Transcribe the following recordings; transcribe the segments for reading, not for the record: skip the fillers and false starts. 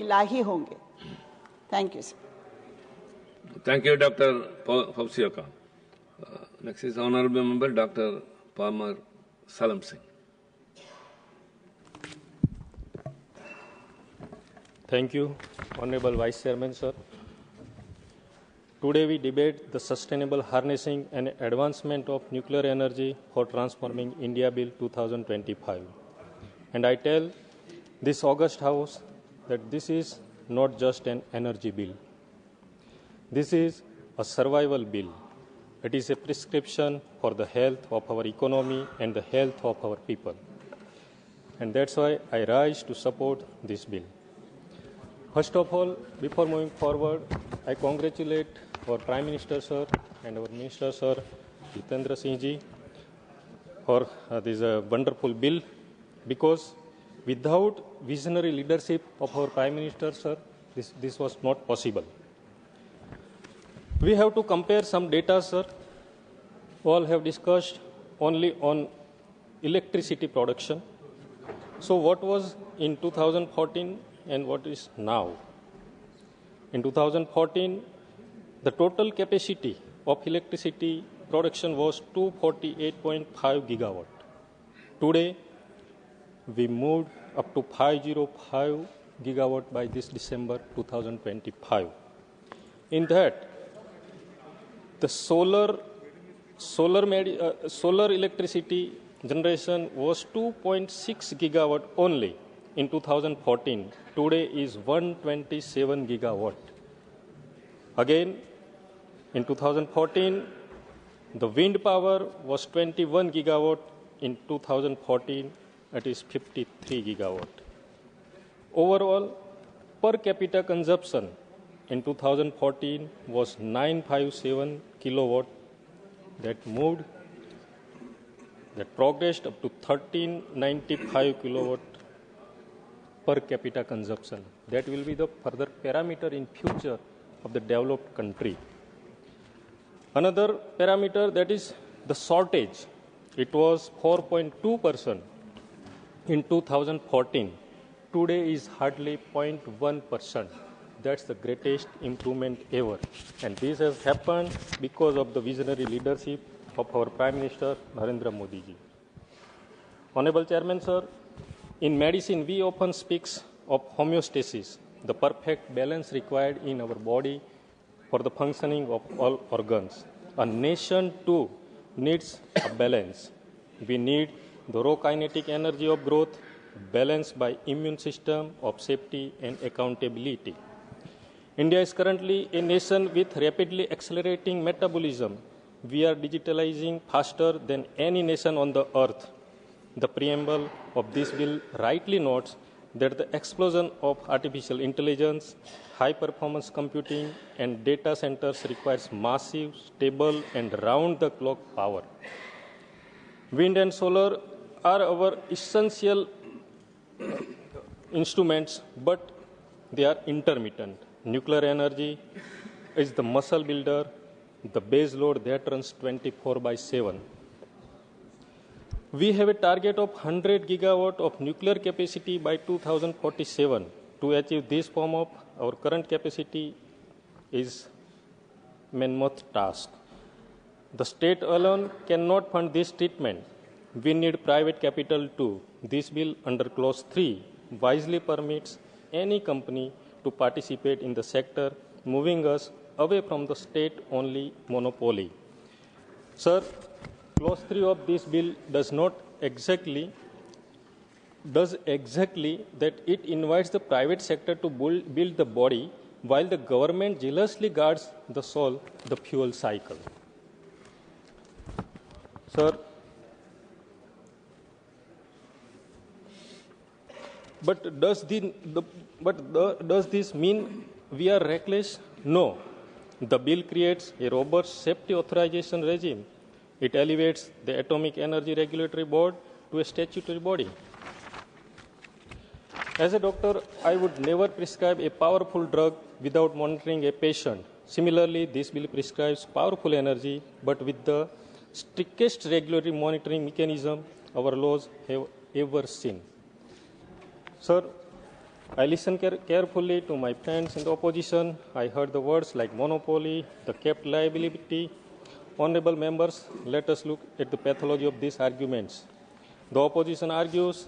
इलाही होंगे. Thank you, sir. Thank you, Dr. Fauziaka. Next is Honorable Member Dr. Parmar Salamsing. Thank you, Honorable Vice Chairman, sir. Today we debate the Sustainable Harnessing and Advancement of Nuclear Energy for Transforming India Bill 2025. And I tell this august House that this is not just an energy bill. This is a survival bill. It is a prescription for the health of our economy and the health of our people. And that's why I rise to support this bill. First of all, before moving forward, I congratulate our Prime Minister, sir, and our Minister, sir, Jitendra Singh ji, for this wonderful bill, because without visionary leadership of our Prime Minister, sir, this was not possible. We have to compare some data, sir. All have discussed only on electricity production. So what was in 2014 and what is now? In 2014, the total capacity of electricity production was 248.5 gigawatt. Today, we moved up to 505 gigawatt by this December 2025. In that, the solar electricity generation was 2.6 gigawatt only in 2014. Today is 127 gigawatt. Again, in 2014, the wind power was 21 gigawatt. In 2014, it is 53 gigawatt. Overall, per capita consumption in 2014 was 957 kilowatt. That progressed up to 1395 kilowatt per capita consumption. That will be the further parameter in future of the developed country. Another parameter, that is the shortage. It was 4.2% in 2014. Today is hardly 0.1%. That's the greatest improvement ever. And this has happened because of the visionary leadership of our Prime Minister, Narendra Modi ji. Honorable Chairman, sir, in medicine we often speak of homeostasis, the perfect balance required in our body for the functioning of all organs. A nation too needs a balance. We need the raw kinetic energy of growth, balanced by immune system of safety and accountability. India is currently a nation with rapidly accelerating metabolism. We are digitalizing faster than any nation on the earth. The preamble of this bill rightly notes that the explosion of artificial intelligence, high-performance computing, and data centers requires massive, stable, and round-the-clock power. Wind and solar are our essential instruments, but they are intermittent. Nuclear energy is the muscle builder, the base load that runs 24/7. We have a target of 100 gigawatt of nuclear capacity by 2047. To achieve this form of our current capacity is mammoth task. The state alone cannot fund this treatment. We need private capital too. This bill under clause 3 wisely permits any company to participate in the sector, moving us away from the state-only monopoly. Sir, clause 3 of this bill does exactly that it invites the private sector to build the body while the government jealously guards the soul, the fuel cycle. Sir, but does this mean we are reckless? No. The bill creates a robust safety authorization regime. It elevates the Atomic Energy Regulatory Board to a statutory body. As a doctor, I would never prescribe a powerful drug without monitoring a patient. Similarly, this bill prescribes powerful energy, but with the strictest regulatory monitoring mechanism our laws have ever seen. Sir, I listened carefully to my friends in the opposition. I heard the words like monopoly, the capped liability. Honorable members, let us look at the pathology of these arguments. The opposition argues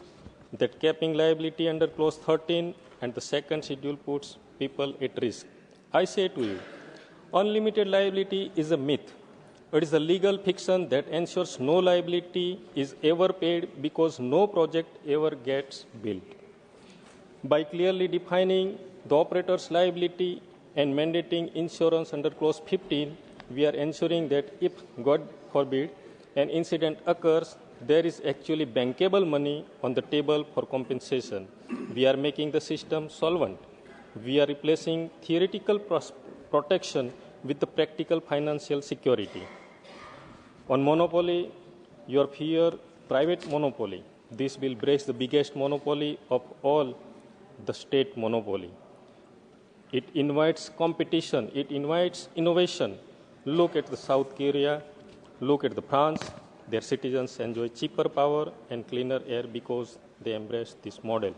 that capping liability under clause 13 and the second schedule puts people at risk. I say to you, unlimited liability is a myth. It is a legal fiction that ensures no liability is ever paid because no project ever gets built. By clearly defining the operator's liability and mandating insurance under clause 15, we are ensuring that if, God forbid, an incident occurs, there is actually bankable money on the table for compensation. We are making the system solvent. We are replacing theoretical protection with the practical financial security. On monopoly, your fear private monopoly. This bill breaks the biggest monopoly of all, the state monopoly. It invites competition. It invites innovation. Look at the South Korea. Look at the France. Their citizens enjoy cheaper power and cleaner air because they embrace this model.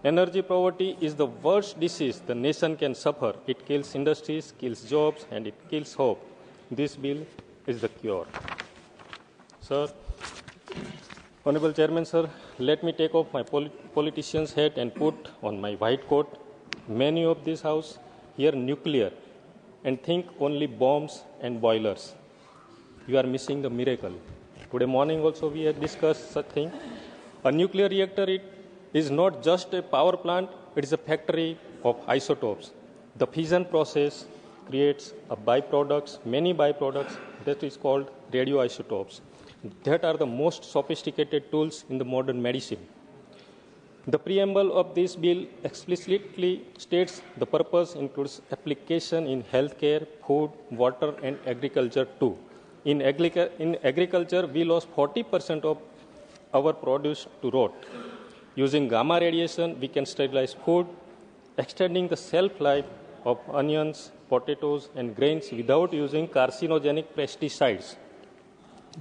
Energy poverty is the worst disease the nation can suffer. It kills industries, kills jobs, and it kills hope. This bill is the cure. Sir, Honorable Chairman, sir, let me take off my politician's hat and put on my white coat. Many of this house hear nuclear and think only bombs and boilers. You are missing the miracle. Today morning also we had discussed such thing. A nuclear reactor is not just a power plant, it is a factory of isotopes. The fission process creates many byproducts that is called radioisotopes. That are the most sophisticated tools in the modern medicine. The preamble of this bill explicitly states the purpose includes application in healthcare, food, water, and agriculture too. In agriculture, we lost 40% of our produce to rot. Using gamma radiation, we can sterilize food, extending the shelf life of onions, potatoes, and grains without using carcinogenic pesticides.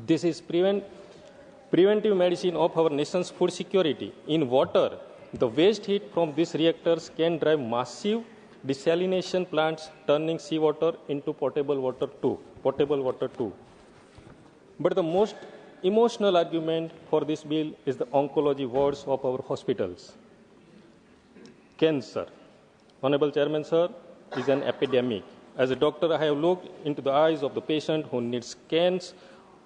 This is preventive medicine of our nation's food security. In water, the waste heat from these reactors can drive massive desalination plants, turning seawater into potable water too. But the most emotional argument for this bill is the oncology wards of our hospitals. Cancer, Honorable Chairman, sir, is an epidemic. As a doctor, I have looked into the eyes of the patient who needs scans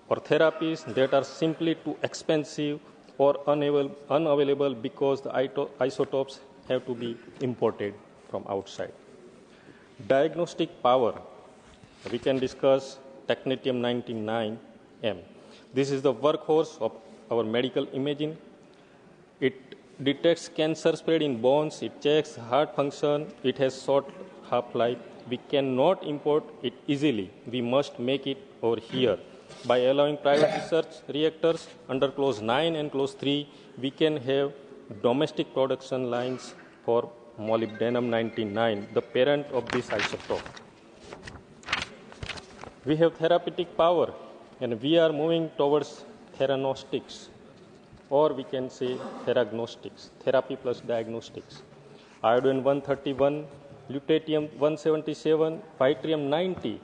or therapies that are simply too expensive or unavailable because the isotopes have to be imported from outside. Diagnostic power, we can discuss technetium-99M. This is the workhorse of our medical imaging. It detects cancer spread in bones, it checks heart function, it has short half-life. We cannot import it easily. We must make it over here. By allowing private research reactors under clause 9 and clause 3, we can have domestic production lines for molybdenum-99, the parent of this isotope. We have therapeutic power, and we are moving towards theranostics, or we can say theragnostics, therapy plus diagnostics. Iodine-131, lutetium-177, yttrium-90,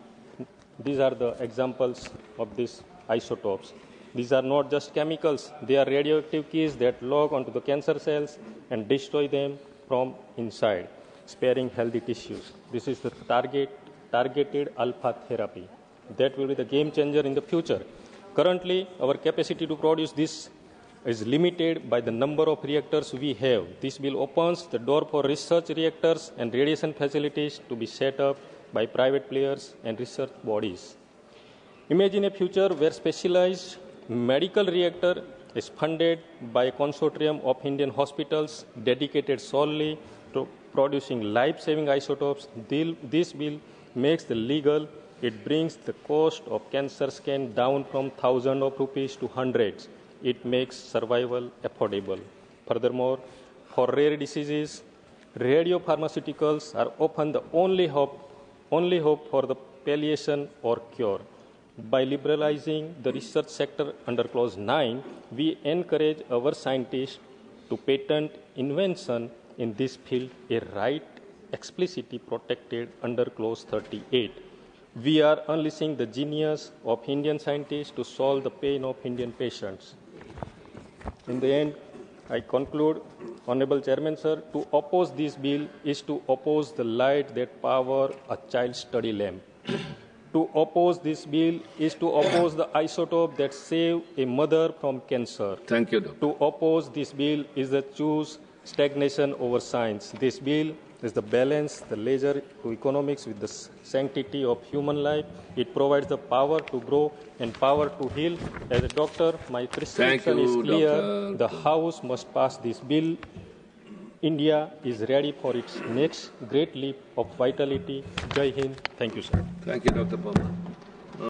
these are the examples of these isotopes. These are not just chemicals, they are radioactive keys that log onto the cancer cells and destroy them from inside, sparing healthy tissues. This is the targeted alpha therapy. That will be the game changer in the future. Currently, our capacity to produce this is limited by the number of reactors we have. This bill opens the door for research reactors and radiation facilities to be set up by private players and research bodies. Imagine a future where specialized medical reactor is funded by a consortium of Indian hospitals dedicated solely to producing life-saving isotopes. This bill makes the legal. It brings the cost of cancer scan down from thousands of rupees to hundreds. It makes survival affordable. Furthermore, for rare diseases, radiopharmaceuticals are often the only hope for the palliation or cure. By liberalizing the research sector under clause 9, we encourage our scientists to patent invention in this field a right explicitly protected under Clause 38. We are unleashing the genius of Indian scientists to solve the pain of Indian patients. In the end, I conclude, Honorable Chairman, sir, to oppose this bill is to oppose the light that power a child's study lamp. To oppose this bill is to oppose the isotope that save a mother from cancer. Thank you, Doctor. To oppose this bill is to choose stagnation over science. This bill is the balance, the leisure to economics with the sanctity of human life. It provides the power to grow and power to heal. As a doctor, my prescription is clear. Doctor. The House must pass this bill. India is ready for its next great leap of vitality. Jai Hind. Thank you, sir. Thank you, Dr. Parmar.